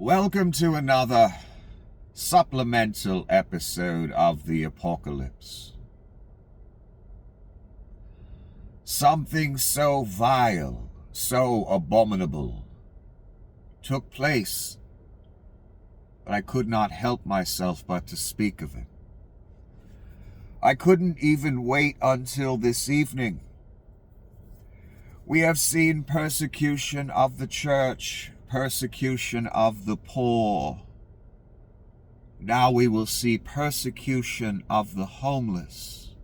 Welcome to another supplemental episode of the Apocalypse. Something so vile, so abominable, took place, but I could not help myself but to speak of it. I couldn't even wait until this evening. We have seen persecution of the church, persecution of the poor. Now we will see persecution of the homeless.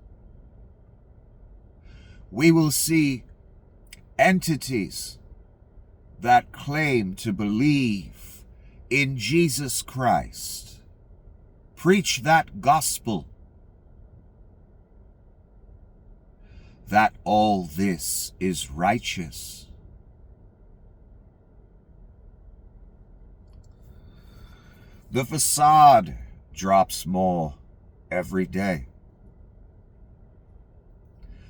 We will see entities that claim to believe in Jesus Christ, preach that gospel, that all this is righteous. The facade drops more every day,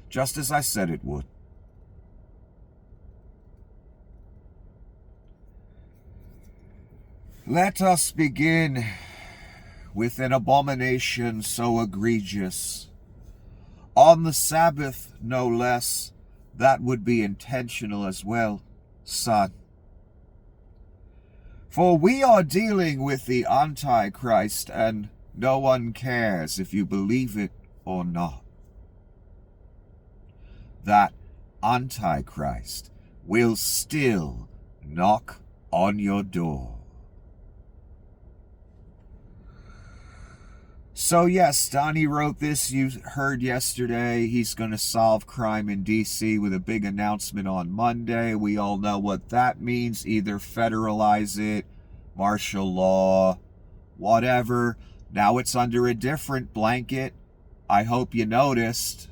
just as I said it would. Let us begin with an abomination so egregious. On the Sabbath, no less, that would be intentional as well, son. For we are dealing with the Antichrist, and no one cares if you believe it or not. That Antichrist will still knock on your door. So yes, Donnie wrote this, you heard yesterday. He's going to solve crime in D.C. with a big announcement on Monday. We all know what that means. Either federalize it, martial law, whatever. Now it's under a different blanket. I hope you noticed.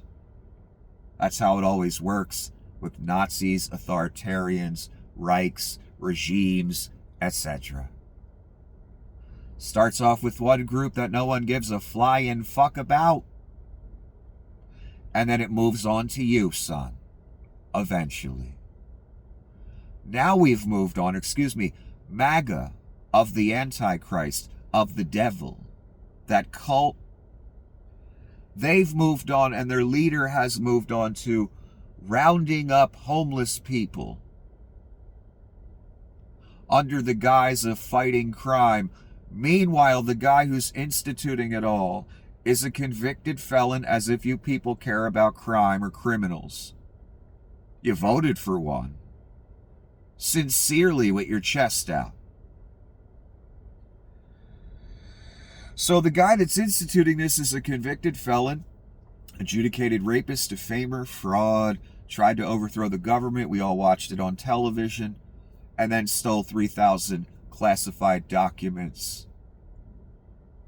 That's how it always works with Nazis, authoritarians, Reichs, regimes, etc. Starts off with one group that no one gives a flying fuck about. And then it moves on to you, son. Eventually. Now we've moved on, MAGA, of the Antichrist, of the devil, that cult. They've moved on, and their leader has moved on to rounding up homeless people under the guise of fighting crime. Meanwhile, the guy who's instituting it all is a convicted felon, as if you people care about crime or criminals. You voted for one. Sincerely, with your chest out. So the guy that's instituting this is a convicted felon, adjudicated rapist, defamer, fraud, tried to overthrow the government. We all watched it on television, and then stole 3,000 classified documents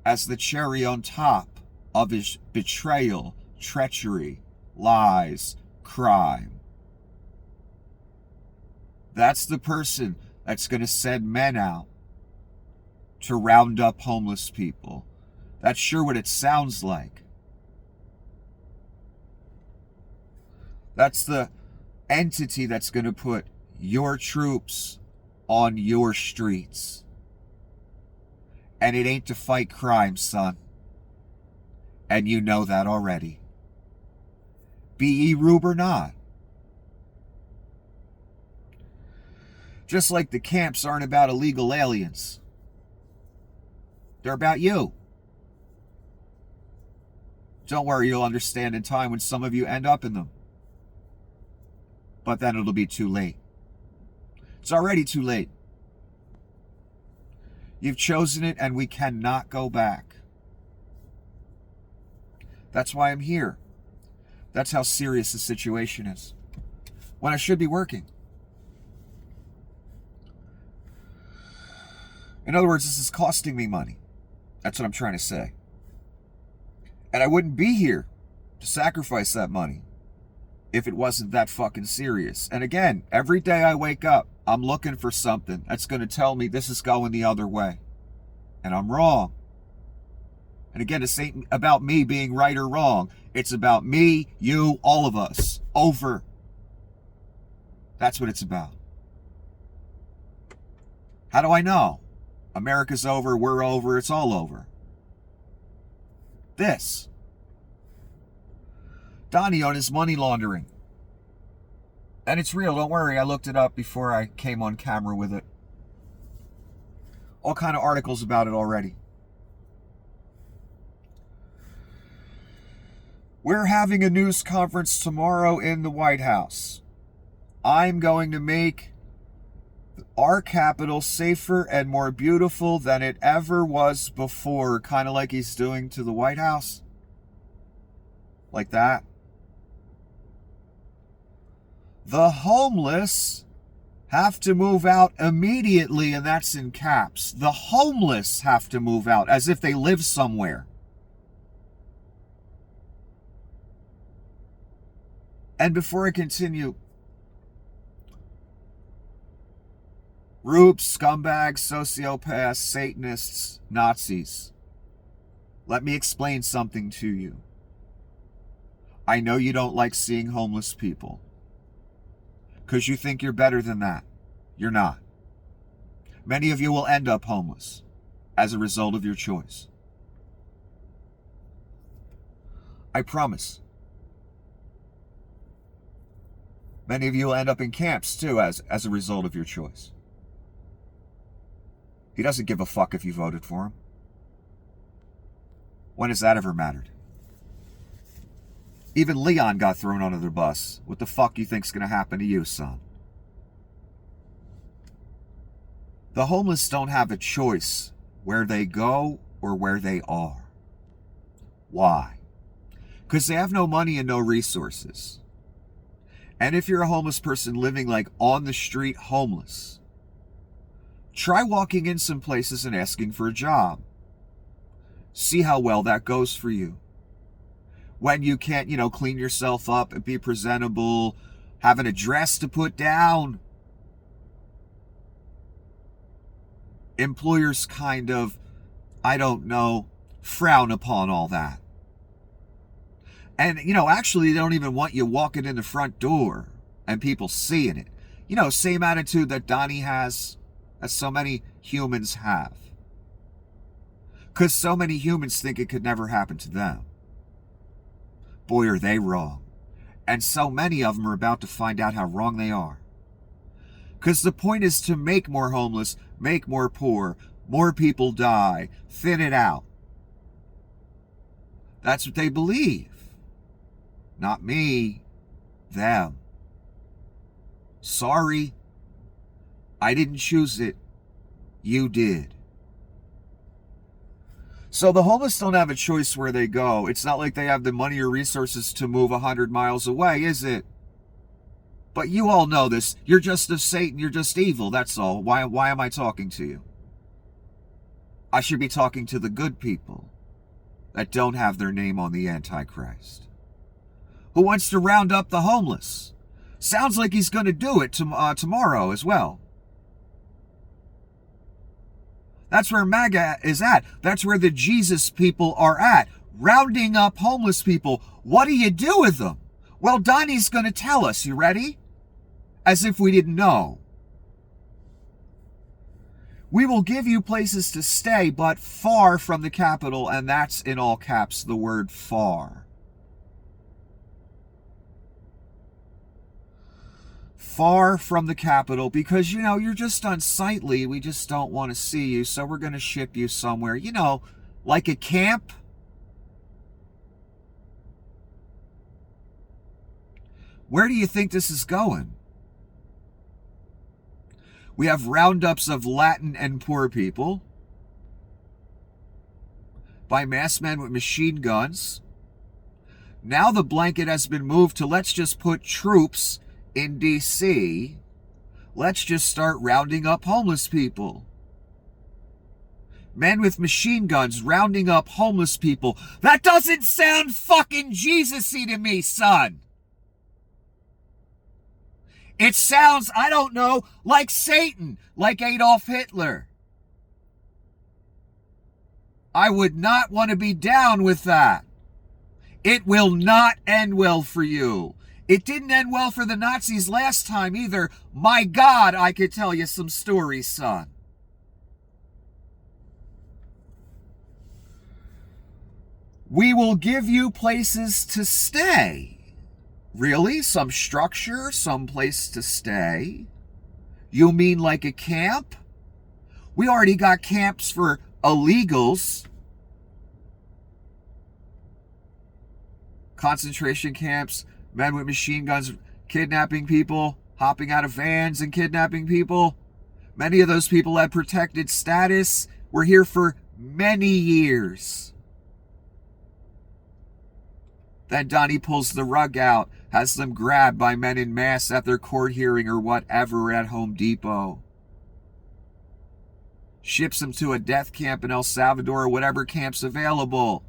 as the cherry on top of his betrayal, treachery, lies, crime. That's the person that's going to send men out to round up homeless people. That's sure what it sounds like. That's the entity that's going to put your troops on your streets. And it ain't to fight crime, son. And you know that already. Be ye rube or not. Just like the camps aren't about illegal aliens. They're about you. Don't worry, you'll understand in time when some of you end up in them. But then it'll be too late. It's already too late. You've chosen it, and we cannot go back. That's why I'm here. That's how serious the situation is. When I should be working. In other words, this is costing me money. That's what I'm trying to say. And I wouldn't be here to sacrifice that money if it wasn't that fucking serious. And again, every day I wake up, I'm looking for something that's going to tell me this is going the other way. And I'm wrong. And again, this ain't about me being right or wrong. It's about me, you, all of us. Over. That's what it's about. How do I know? America's over, we're over, it's all over. This. Donnie on his money laundering. And it's real, don't worry, I looked it up before I came on camera with it. All kind of articles about it already. We're having a news conference tomorrow in the White House. I'm going to make our Capitol safer and more beautiful than it ever was before. Kind of like he's doing to the White House. Like that. The homeless have to move out immediately, and that's in caps. The homeless have to move out as if they live somewhere. And before I continue, rubes, scumbags, sociopaths, Satanists, Nazis, let me explain something to you. I know you don't like seeing homeless people because you think you're better than that. You're not. Many of you will end up homeless as a result of your choice. I promise. Many of you will end up in camps too as a result of your choice. He doesn't give a fuck if you voted for him. When has that ever mattered? Even Leon got thrown under the bus. What the fuck you think's gonna happen to you, son? The homeless don't have a choice where they go or where they are. Why? Because they have no money and no resources. And if you're a homeless person living like on the street homeless, try walking in some places and asking for a job. See how well that goes for you. When you can't, clean yourself up and be presentable, have an address to put down. Employers kind of, frown upon all that. And, actually, they don't even want you walking in the front door and people seeing it. Same attitude that Donnie has, as so many humans have. Because so many humans think it could never happen to them. Boy, are they wrong. And so many of them are about to find out how wrong they are. Because the point is to make more homeless, make more poor, more people die, thin it out. That's what they believe. Not me, them. Sorry, I didn't choose it. You did. So the homeless don't have a choice where they go. It's not like they have the money or resources to move 100 miles away, is it? But you all know this. You're just of Satan. You're just evil. That's all. Why am I talking to you? I should be talking to the good people that don't have their name on the Antichrist. Who wants to round up the homeless? Sounds like he's going to do it tomorrow as well. That's where MAGA is at. That's where the Jesus people are at. Rounding up homeless people. What do you do with them? Well, Donnie's going to tell us. You ready? As if we didn't know. We will give you places to stay, but far from the Capitol, and that's in all caps, the word far. Far from the Capitol, because, you're just unsightly. We just don't want to see you, so we're going to ship you somewhere, like a camp. Where do you think this is going? We have roundups of Latin and poor people by masked men with machine guns. Now the blanket has been moved to let's just put troops in D.C. Let's just start rounding up homeless people. Men with machine guns rounding up homeless people. That doesn't sound fucking Jesus-y to me, son. It sounds, like Satan, like Adolf Hitler. I would not want to be down with that. It will not end well for you. It didn't end well for the Nazis last time either. My God, I could tell you some stories, son. We will give you places to stay. Really? Some structure? Some place to stay? You mean like a camp? We already got camps for illegals. Concentration camps, men with machine guns kidnapping people, hopping out of vans and kidnapping people. Many of those people had protected status, were here for many years. Then Donnie pulls the rug out, has them grabbed by men in mass at their court hearing or whatever at Home Depot. Ships them to a death camp in El Salvador or whatever camp's available.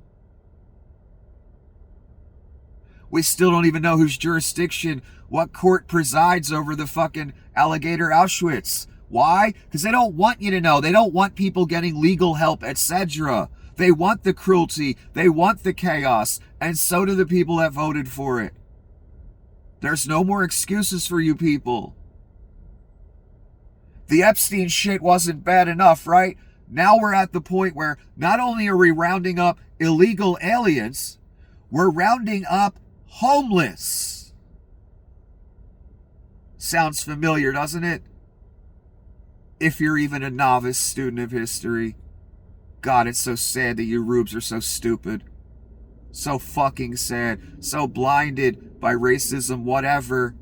We still don't even know whose jurisdiction, what court presides over the fucking alligator Auschwitz. Why? Because they don't want you to know. They don't want people getting legal help, etc. They want the cruelty. They want the chaos. And so do the people that voted for it. There's no more excuses for you people. The Epstein shit wasn't bad enough, right? Now we're at the point where not only are we rounding up illegal aliens, we're rounding up homeless. Sounds familiar, doesn't it? If you're even a novice student of history. God, it's so sad that you rubes are so stupid. So fucking sad. So blinded by racism, whatever,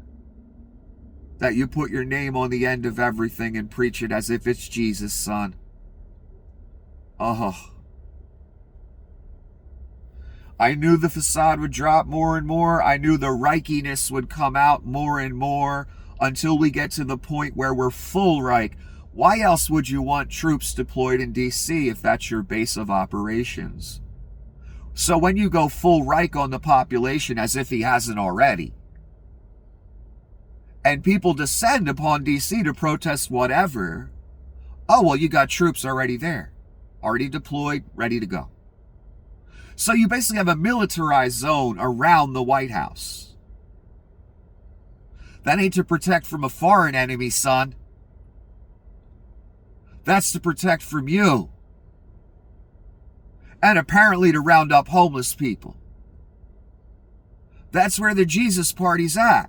that you put your name on the end of everything and preach it as if it's Jesus, son. Oh. I knew the facade would drop more and more. I knew the Reichiness would come out more and more until we get to the point where we're full Reich. Why else would you want troops deployed in DC if that's your base of operations? So when you go full Reich on the population as if he hasn't already, and people descend upon DC to protest whatever, oh, well, you got troops already there, already deployed, ready to go. So you basically have a militarized zone around the White House. That ain't to protect from a foreign enemy, son. That's to protect from you. And apparently to round up homeless people. That's where the Jesus party's at.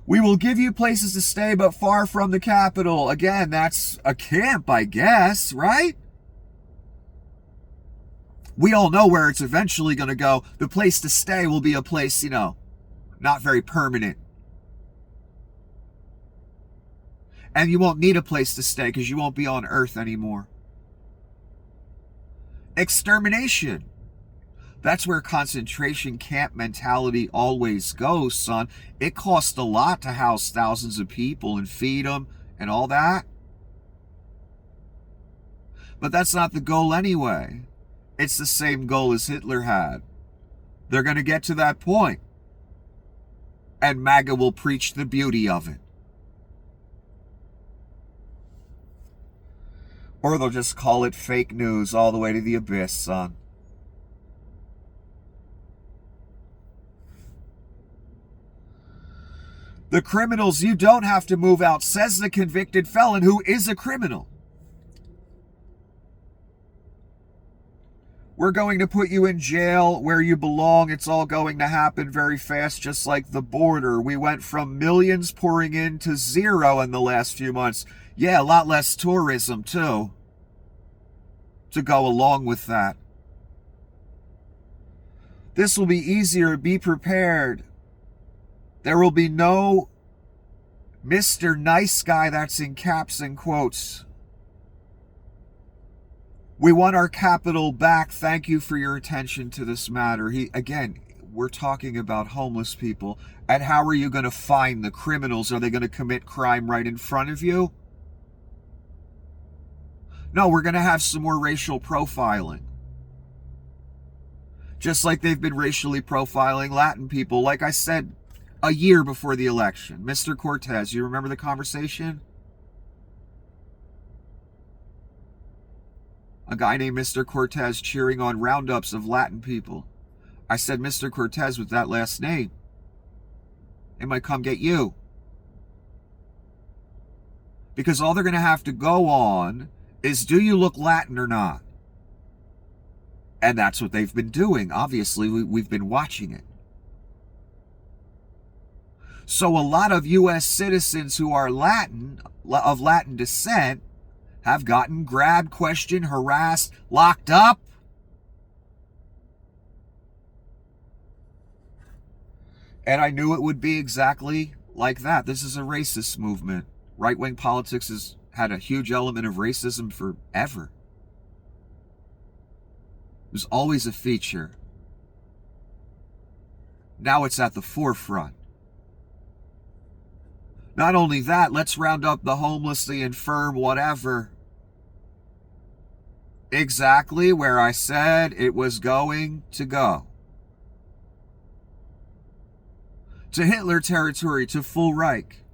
We will give you places to stay, but far from the capital. Again, that's a camp, I guess, right? We all know where it's eventually going to go. The place to stay will be a place, not very permanent. And you won't need a place to stay because you won't be on Earth anymore. Extermination. That's where concentration camp mentality always goes, son. It costs a lot to house thousands of people and feed them and all that. But that's not the goal anyway. It's the same goal as Hitler had. They're going to get to that point. And MAGA will preach the beauty of it. Or they'll just call it fake news all the way to the abyss, son. The criminals you don't have to move out, says the convicted felon who is a criminal. We're going to put you in jail where you belong. It's all going to happen very fast, just like the border. We went from millions pouring in to zero in the last few months. Yeah, a lot less tourism, too, to go along with that. This will be easier. Be prepared. There will be no Mr. Nice Guy that's in caps and quotes. We want our capital back. Thank you for your attention to this matter. We're talking about homeless people. And how are you going to find the criminals? Are they going to commit crime right in front of you? No, we're going to have some more racial profiling. Just like they've been racially profiling Latin people, like I said, a year before the election. Mr. Cortez, you remember the conversation? A guy named Mr. Cortez cheering on roundups of Latin people. I said, Mr. Cortez with that last name, it might come get you. Because all they're going to have to go on is, do you look Latin or not? And that's what they've been doing. Obviously, we've been watching it. So a lot of U.S. citizens who are of Latin descent, have gotten grabbed, questioned, harassed, locked up. And I knew it would be exactly like that. This is a racist movement. Right-wing politics has had a huge element of racism forever. It was always a feature. Now it's at the forefront. Not only that, let's round up the homeless, the infirm, whatever. Exactly where I said it was going to go. To Hitler territory, to full Reich.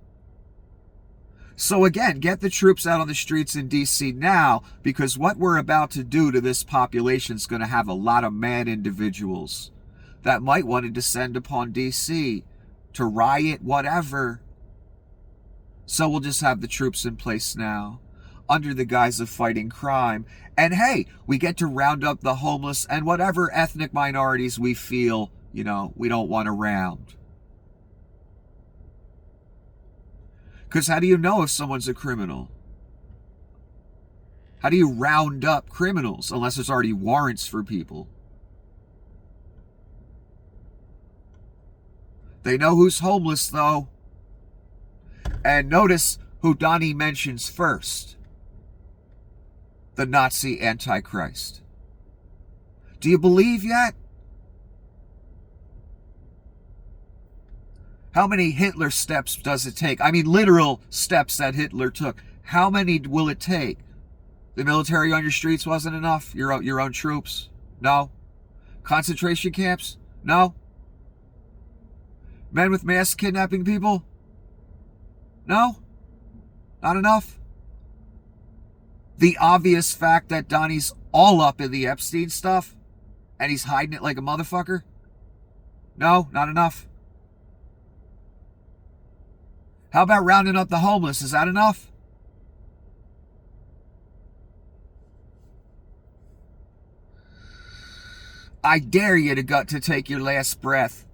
So again, get the troops out on the streets in D.C. now, because what we're about to do to this population is going to have a lot of mad individuals that might want to descend upon D.C. to riot, whatever. So we'll just have the troops in place now, under the guise of fighting crime. And hey, we get to round up the homeless and whatever ethnic minorities we feel, we don't want around. Because how do you know if someone's a criminal? How do you round up criminals unless there's already warrants for people? They know who's homeless, though. And notice who Donnie mentions first. The Nazi Antichrist. Do you believe yet? How many Hitler steps does it take? I mean, literal steps that Hitler took. How many will it take? The military on your streets wasn't enough? Your own troops? No. Concentration camps? No. Men with masks kidnapping people? No. Not enough. The obvious fact that Donnie's all up in the Epstein stuff and he's hiding it like a motherfucker? No, not enough. How about rounding up the homeless? Is that enough? I dare you to take your last breath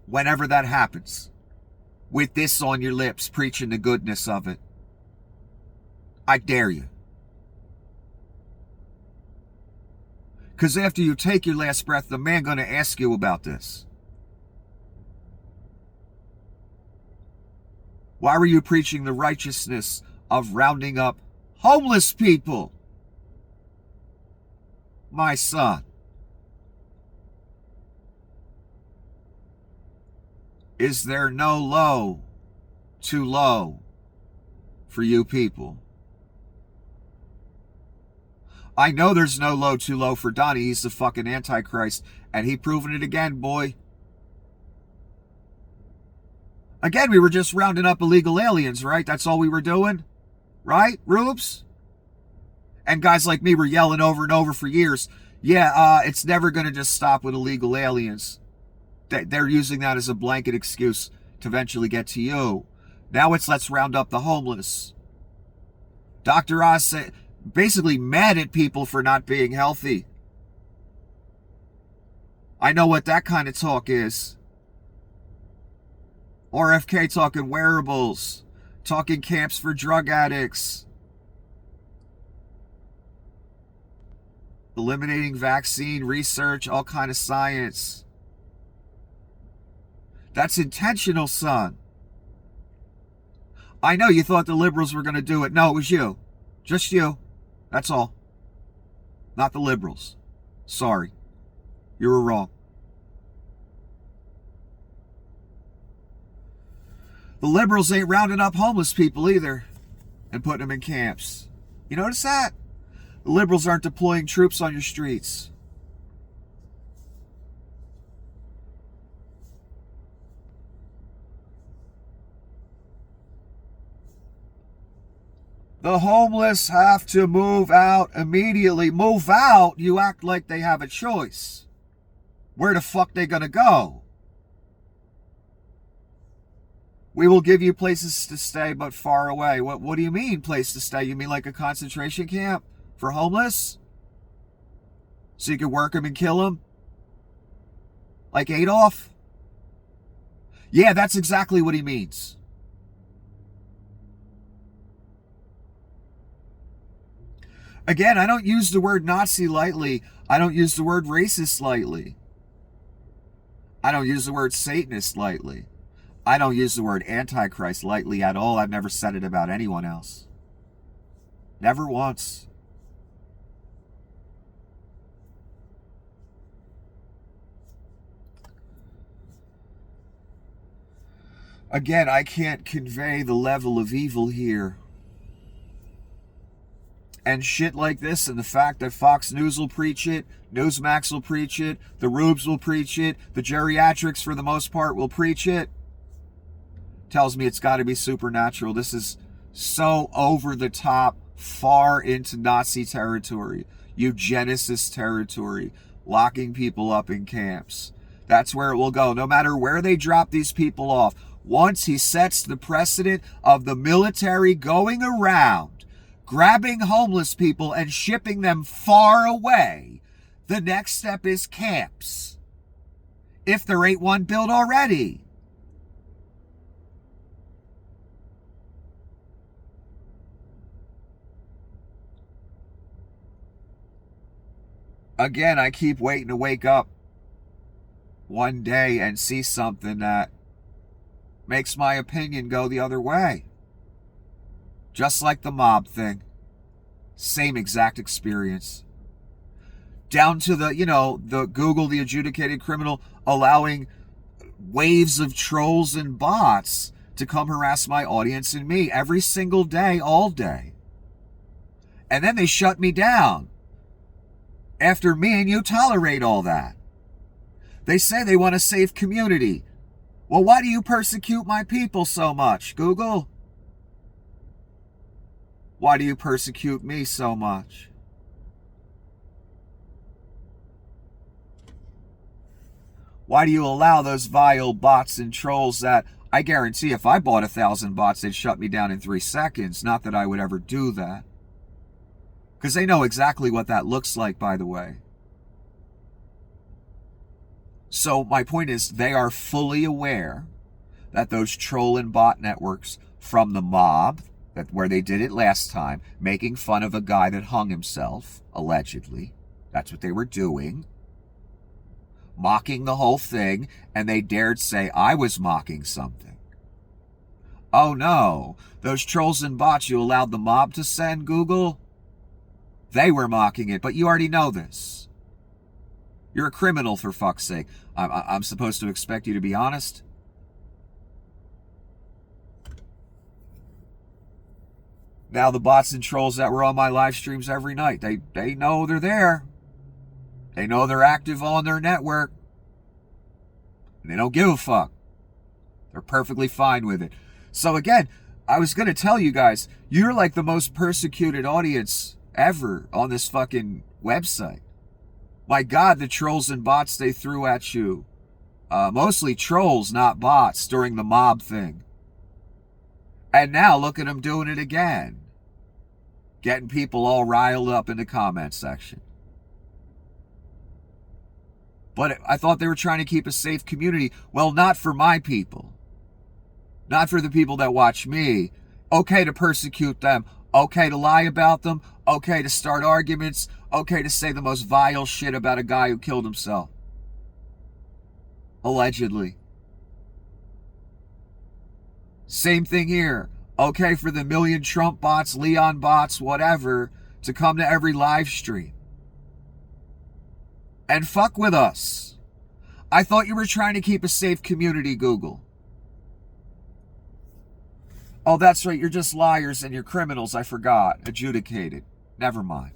whenever that happens, with this on your lips, preaching the goodness of it. I dare you. Because after you take your last breath, the man going to ask you about this. Why were you preaching the righteousness of rounding up homeless people? My son. Is there no low too low for you people? I know there's no low too low for Donnie. He's the fucking Antichrist. And he proven it again, boy. Again, we were just rounding up illegal aliens, right? That's all we were doing. Right, Rubes? And guys like me were yelling over and over for years, yeah, it's never going to just stop with illegal aliens. They're using that as a blanket excuse to eventually get to you. Now it's let's round up the homeless. Dr. Oz said, basically mad at people for not being healthy. I know what that kind of talk is. RFK talking wearables, talking camps for drug addicts, eliminating vaccine research, all kind of science. That's intentional, son. I know you thought the liberals were going to do it. No, it was you. Just you. That's all. Not the liberals. Sorry. You were wrong. The liberals ain't rounding up homeless people either and putting them in camps. You notice that? The liberals aren't deploying troops on your streets. The homeless have to move out immediately. Move out? You act like they have a choice. Where the fuck they gonna go? We will give you places to stay, but far away. What do you mean, place to stay? You mean like a concentration camp for homeless? So you can work them and kill them? Like Adolf? Yeah, that's exactly what he means. Again, I don't use the word Nazi lightly. I don't use the word racist lightly. I don't use the word Satanist lightly. I don't use the word Antichrist lightly at all. I've never said it about anyone else. Never once. Again, I can't convey the level of evil here. And shit like this, and the fact that Fox News will preach it, Newsmax will preach it, the Rubes will preach it, the geriatrics for the most part will preach it, tells me it's got to be supernatural. This is so over the top, far into Nazi territory, eugenicist territory, locking people up in camps. That's where it will go, no matter where they drop these people off. Once he sets the precedent of the military going around, grabbing homeless people and shipping them far away, the next step is camps. If there ain't one built already. Again, I keep waiting to wake up one day and see something that makes my opinion go the other way. Just like the mob thing. Same exact experience. Down to the, the Google, the adjudicated criminal, allowing waves of trolls and bots to come harass my audience and me every single day, all day. And then they shut me down. After me and you tolerate all that. They say they want a safe community. Well, why do you persecute my people so much, Google? Why do you persecute me so much? Why do you allow those vile bots and trolls that I guarantee if I bought 1,000 bots, they'd shut me down in 3 seconds. Not that I would ever do that. Because they know exactly what that looks like, by the way. So my point is, they are fully aware that those troll and bot networks from the mob, that where they did it last time, making fun of a guy that hung himself, allegedly. That's what they were doing. Mocking the whole thing, and they dared say I was mocking something. Oh no, those trolls and bots you allowed the mob to send, Google? They were mocking it, but you already know this. You're a criminal, for fuck's sake. I'm supposed to expect you to be honest? Now the bots and trolls that were on my live streams every night, they know they're there. They know they're active on their network. And they don't give a fuck. They're perfectly fine with it. So again, I was going to tell you guys, you're like the most persecuted audience ever on this fucking website. My God, the trolls and bots they threw at you. Mostly trolls, not bots, during the mob thing. And now look at them doing it again. Getting people all riled up in the comment section. But I thought they were trying to keep a safe community. Well, not for my people. Not for the people that watch me. Okay to persecute them. Okay to lie about them. Okay to start arguments. Okay to say the most vile shit about a guy who killed himself. Allegedly. Same thing here. Okay for the million Trump bots, Leon bots, whatever, to come to every live stream. And fuck with us. I thought you were trying to keep a safe community, Google. Oh, that's right. You're just liars and you're criminals. I forgot. Adjudicated. Never mind.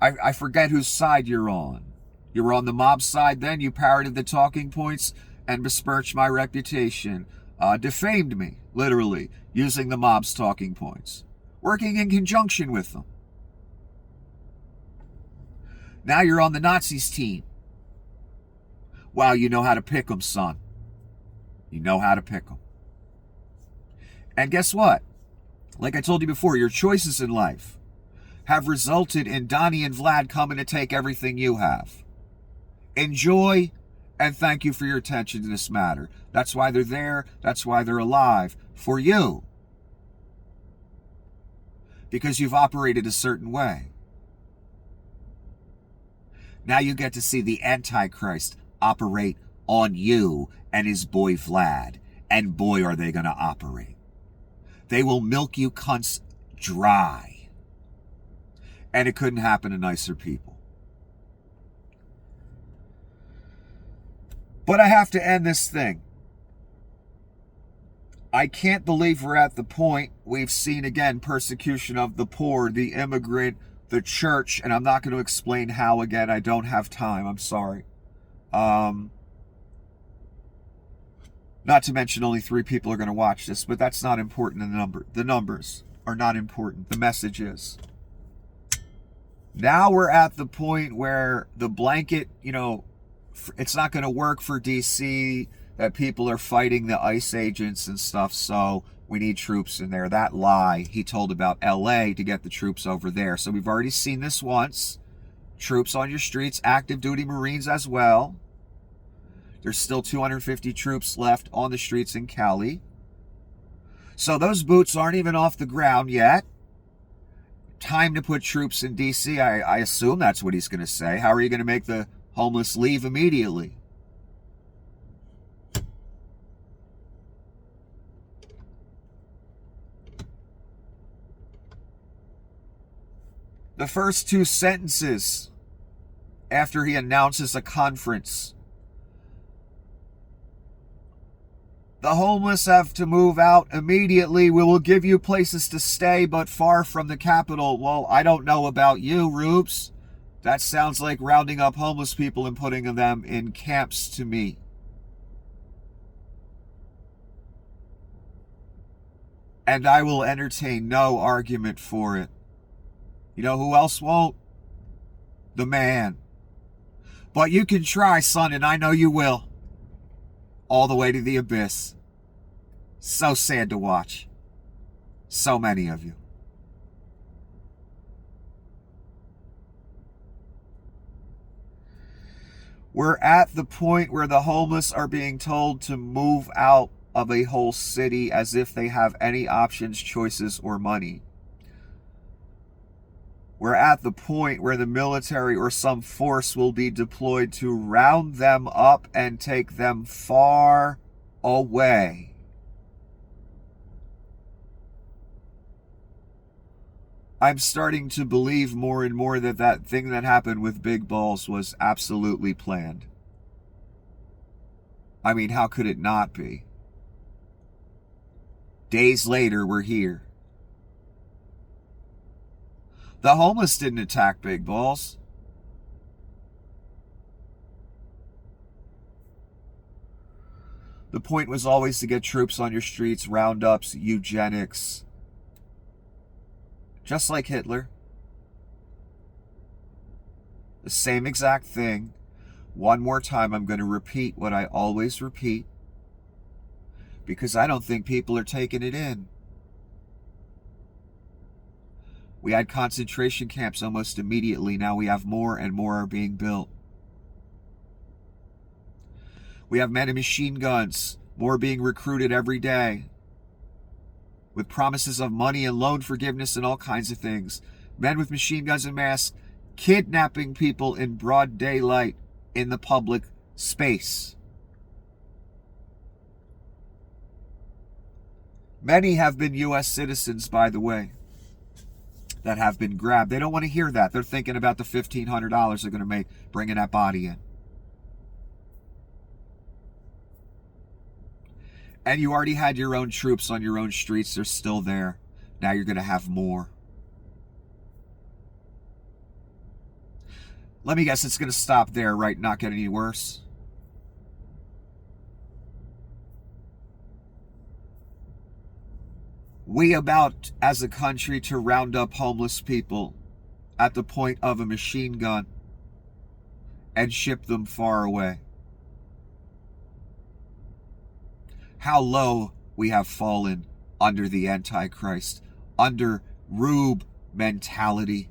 I forget whose side you're on. You were on the mob side then. You parroted the talking points and besmirched my reputation. Defamed me, literally, using the mob's talking points. Working in conjunction with them. Now you're on the Nazis team. Wow, you know how to pick them, son. You know how to pick them. And guess what? Like I told you before, your choices in life have resulted in Donnie and Vlad coming to take everything you have. Enjoy and thank you for your attention to this matter. That's why they're there. That's why they're alive. For you. Because you've operated a certain way. Now you get to see the Antichrist operate on you and his boy Vlad. And boy, are they going to operate. They will milk you cunts dry. And it couldn't happen to nicer people. But I have to end this thing. I can't believe we're at the point we've seen again persecution of the poor, the immigrant, the church, and I'm not going to explain how again. I don't have time. I'm sorry. Not to mention only 3 people are going to watch this, but that's not important. The numbers are not important. The message is. Now we're at the point where the blanket, it's not going to work for DC, that people are fighting the ICE agents and stuff, so we need troops in there. That lie he told about LA to get the troops over there. So we've already seen this once. Troops on your streets, active duty Marines as well. There's still 250 troops left on the streets in Cali. So those boots aren't even off the ground yet. Time to put troops in DC. I assume that's what he's going to say. How are you going to make the homeless leave immediately? The first 2 sentences after he announces a conference. The homeless have to move out immediately. We will give you places to stay, but far from the capital. Well, I don't know about you, Rubes. That sounds like rounding up homeless people and putting them in camps to me. And I will entertain no argument for it. You know who else won't? The man. But you can try, son, and I know you will. All the way to the abyss. So sad to watch. So many of you. We're at the point where the homeless are being told to move out of a whole city as if they have any options, choices, or money. We're at the point where the military or some force will be deployed to round them up and take them far away. I'm starting to believe more and more that thing that happened with Big Balls was absolutely planned. I mean, how could it not be? Days later, we're here. The homeless didn't attack Big Balls. The point was always to get troops on your streets, roundups, eugenics. Just like Hitler. The same exact thing. One more time, I'm going to repeat what I always repeat. Because I don't think people are taking it in. We had concentration camps almost immediately. Now we have more and more are being built. We have men and machine guns, more being recruited every day, with promises of money and loan forgiveness and all kinds of things. Men with machine guns and masks kidnapping people in broad daylight in the public space. Many have been U.S. citizens, by the way, that have been grabbed. They don't want to hear that. They're thinking about the $1,500 they're going to make bringing that body in. And you already had your own troops on your own streets. They're still there. Now you're going to have more. Let me guess, it's going to stop there, right? Not get any worse. We about, as a country, to round up homeless people at the point of a machine gun and ship them far away. how low we have fallen under the Antichrist, under Rube mentality.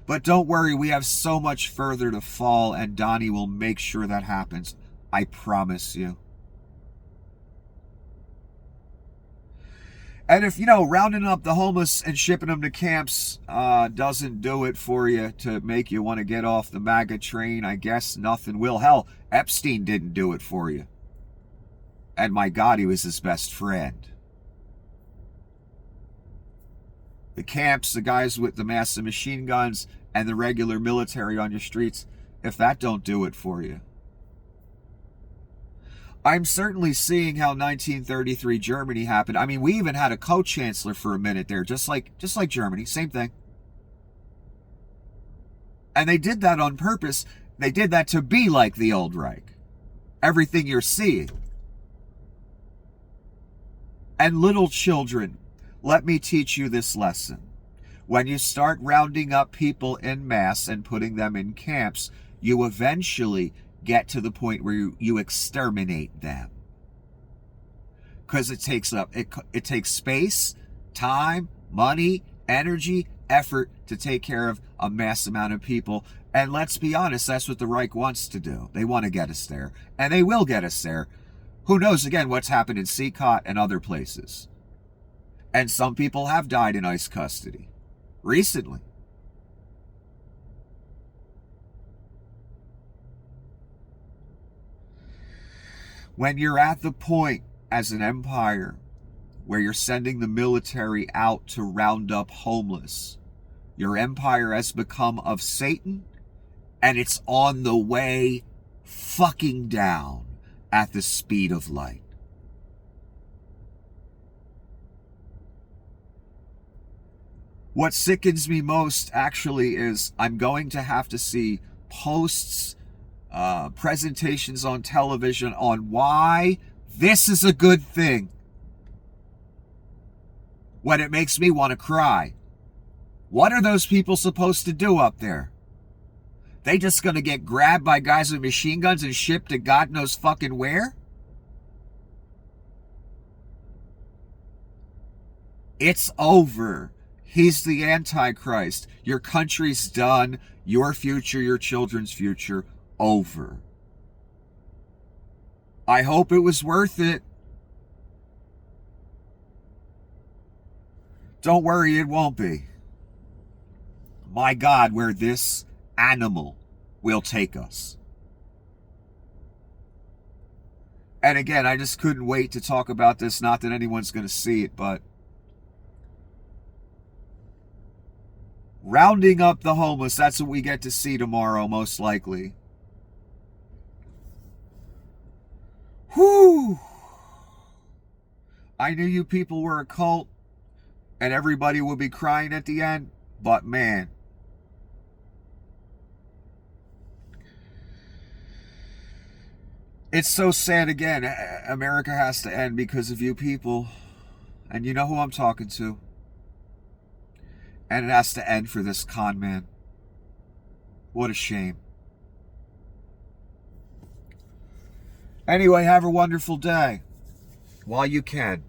But don't worry, we have so much further to fall, and Donnie will make sure that happens. I promise you. And if, rounding up the homeless and shipping them to camps doesn't do it for you to make you want to get off the MAGA train, I guess nothing will. Hell, Epstein didn't do it for you. And my God, he was his best friend. The camps, the guys with the massive machine guns, and the regular military on your streets, if that don't do it for you. I'm certainly seeing how 1933 Germany happened. I mean, we even had a co-chancellor for a minute there, just like Germany, same thing. And they did that on purpose. They did that to be like the Old Reich. Everything you're seeing. And little children, let me teach you this lesson. When you start rounding up people en masse and putting them in camps, you eventually get to the point where you exterminate them. Because it takes space, time, money, energy, effort to take care of a mass amount of people. And let's be honest, that's what the Reich wants to do. They want to get us there. And they will get us there. Who knows, again, what's happened in Sikot and other places. And some people have died in ICE custody. Recently. When you're at the point as an empire where you're sending the military out to round up homeless, your empire has become of Satan, and it's on the way fucking down at the speed of light. What sickens me most, actually, is I'm going to have to see posts, presentations on television on why this is a good thing. When it makes me want to cry. What are those people supposed to do up there? They just gonna get grabbed by guys with machine guns and shipped to God knows fucking where? It's over. He's the Antichrist. Your country's done. Your future, your children's future, over. I hope it was worth it. Don't worry, it won't be. My God, where this animal will take us. And again, I just couldn't wait to talk about this. Not that anyone's going to see it, but rounding up the homeless, that's what we get to see tomorrow, most likely. Whew! I knew you people were a cult, and everybody would be crying at the end, but man. It's so sad again. America has to end because of you people. And you know who I'm talking to. And it has to end for this con man. What a shame. Anyway, have a wonderful day. While you can.